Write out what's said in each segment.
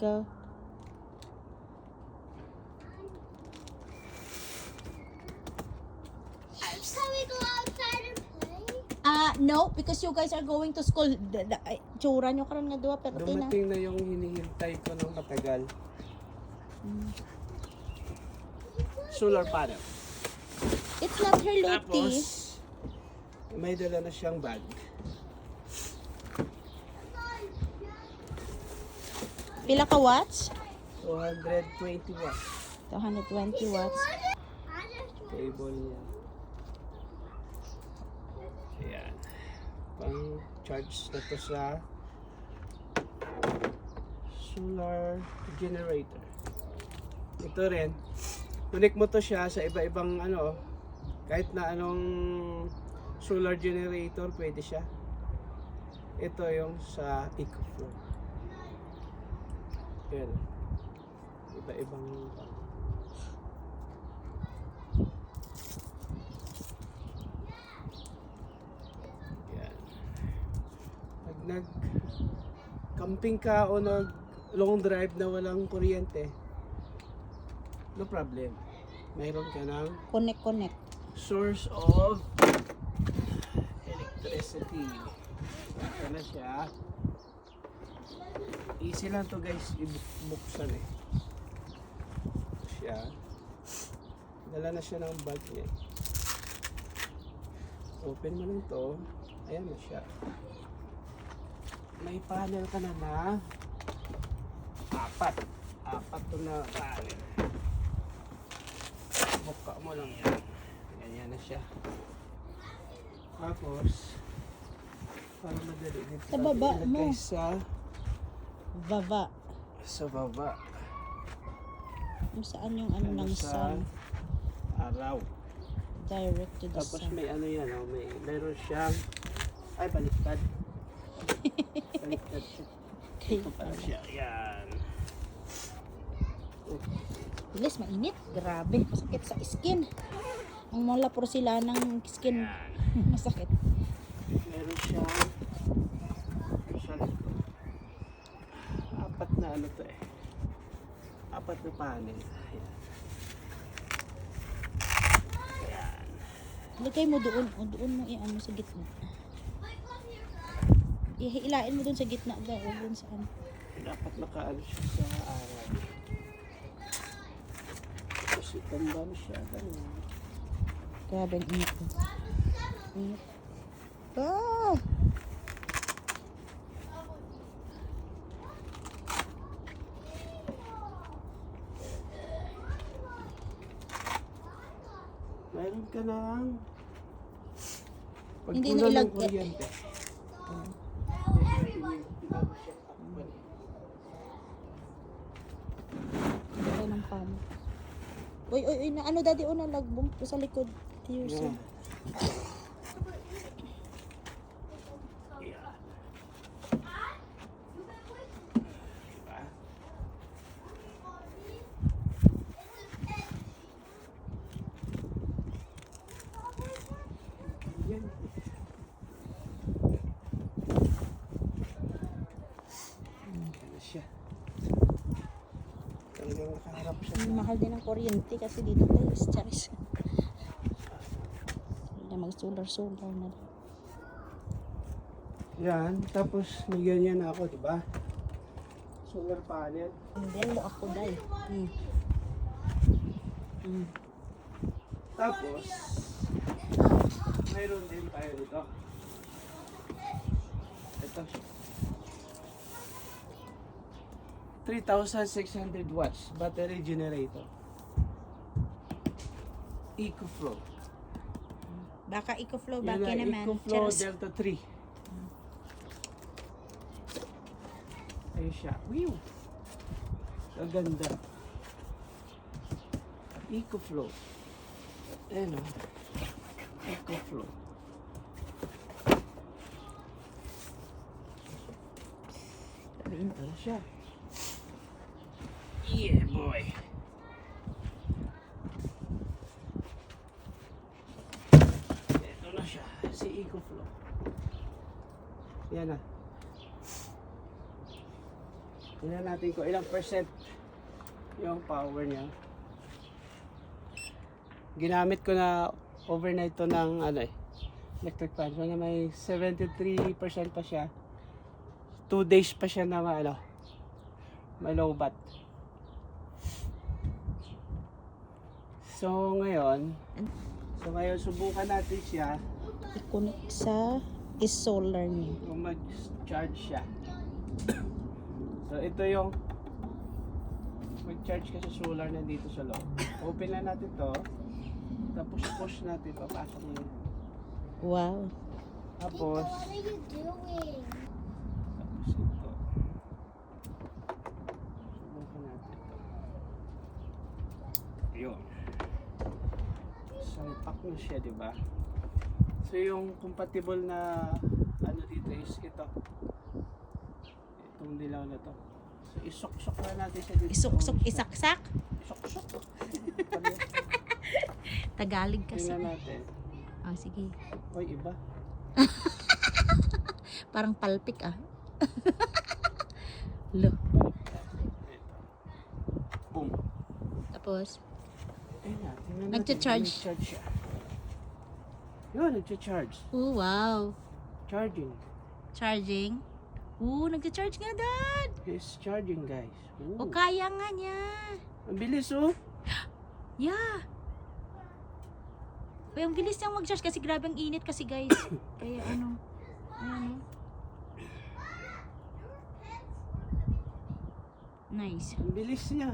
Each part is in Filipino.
go. Can we go outside and play? No, because you guys are going to school. Tsura nyo karon nga duwa, pero tina. Dumating na yung hinihintay ko ng matagal. Solar panel. It's not her Loti. Tapos, may dala na siyang bag. Pila ka watts? 220 watts. 220 watts. Cable niya. Ayan. Pang charge na to sa solar generator. Ito rin. Connect mo to siya sa iba-ibang ano, kahit na anong solar generator pwede siya. Ito yung sa EcoFlow. Ayan. Iba-ibang Ayan. Pag nag-camping ka o nag-long drive na walang kuryente, no problem. Mayroon ka ng Connect. source of electricity. Ito na siya. Easy lang to guys, ibuksan eh. Siya. Dala na siya ng bag niya. Open mo lang to. Ayan na siya. May panel ka na na apat to na panel. Buka mo lang yan. Ganyan na siya. Tapos para madali dito Sa baba mo. ilagay Vava. sa baba. Kung saan yung ano ng Sa sun. araw. Direct to the Tapos sun. may ano yan, oh, mayroon siyang baliktad. Baliktad siya. Ito pala siya. Yan. Bilis, mainit. Grabe. Masakit sa skin. Ang mula porsilanang skin. Masakit. Meron siyang apat na ano to eh. Apat na panel. Ayan. Ayan. Lagay mo doon. O doon mo i-ano sa gitna. Ihilain mo doon sa gitna. O doon sa ano. Dapat nakaano siya sa araw. Tapos itanda mo siya. Ganyan. Grabe ang init. Init. Ah! Mayroon ka ng Hindi na pagkulang ng ilag- kuryente. Lagay ng pan. Uy, na ano daddy o nalagbong sa likod. Tears. Yan. Diba? Yan. Ano siya? Talagang nakaharap siya. Ang mahal din ng kuryente kasi dito guys. Charis. Hindi mag-solar na lang. Yan, tapos may ganyan ako, di ba? Solar panel. Hindi mo ako dahil. Tapos, mayroon din tayo dito. Ito. 3,600 watts battery generator. EcoFlow. Baka EcoFlow, Yan baka ang naman. EcoFlow Charis. Delta 3. Ayun siya. Whew! Ang ganda. EcoFlow. Ayan o. EcoFlow. Sabihin ko. Ano siya? Yeah, boy. Ito na siya. Si EcoFlow. Yan na. Tingnan natin kung ilang percent yung power niya. Ginamit ko na overnight to ng electric fan. So na may 73% pa siya. 2 days pa siya na may low bat. So ngayon subukan natin siya I-connect sa solar niya. kung mag-charge siya. So ito yung mag-charge kasi solar na dito sa loob. Open na natin to. Tapos push natin, papasok na yun. Wow. Tapos, What are you doing? tapos ito. Subukan natin ito. Yun. Salpak na siya, di ba? So yung compatible na dito is ito. Itong dilaw na to. So isok-sok na natin siya dito. Isok-sok, isaksak. Isok-sok. Tagalog kasi. Tingnan natin. Ah, sige. Oy, iba. Parang palpik ah. Lo. Boom. Tapos, Ayun na, tingnan natin. Nagcha-charge. Nagcha-charge siya. Yun, nagcha-charge. oh wow. Charging. Charging. Nagcha-charge nga, Dad. It's charging, guys. O, kaya nga niya. Ang bilis, oh. Yeah. Uy, ang bilis niyang mag-charge kasi grabe ang init kasi, guys. Kaya ayan oh. Nice. Ang bilis niya.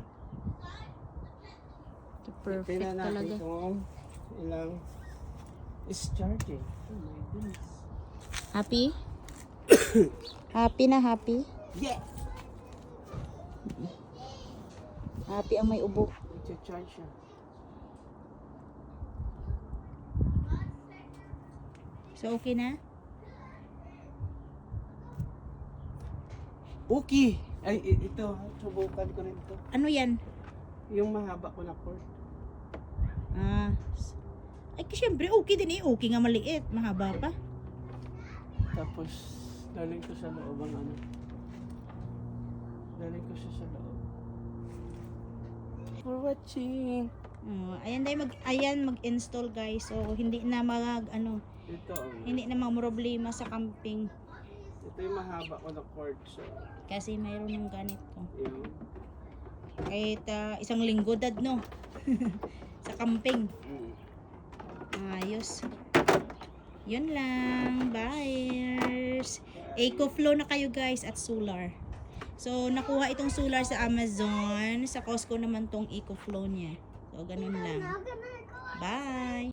So, perfect Tingnan natin talaga. kung ilang is charging. Oh my goodness. Happy? Happy na happy? Yeah! Happy ang may ubo. Nagcha-charge siya. So, okay na? Okay! Ay, ito. Subukan ko rin ito. Ano yan? Yung mahaba ko na cord. Ah. Ay, syempre, okay din eh. Okay nga maliit. Mahaba pa. Tapos, daling ko sa loob ang daling ko siya sa loob. For watching. Ayan mag-install guys. So, hindi na Ito, hindi na problema sa camping. ito yung mahaba ko na cord. So, Kasi mayroon ng ganito. yun. Kahit isang linggo, Dad, no? Sa camping. Mm. Ayos. Yun lang. Buyers. EcoFlow na kayo guys at solar. So, nakuha itong solar sa Amazon. Sa Costco naman tong EcoFlow niya. So, ganun lang. Not gonna go. Bye!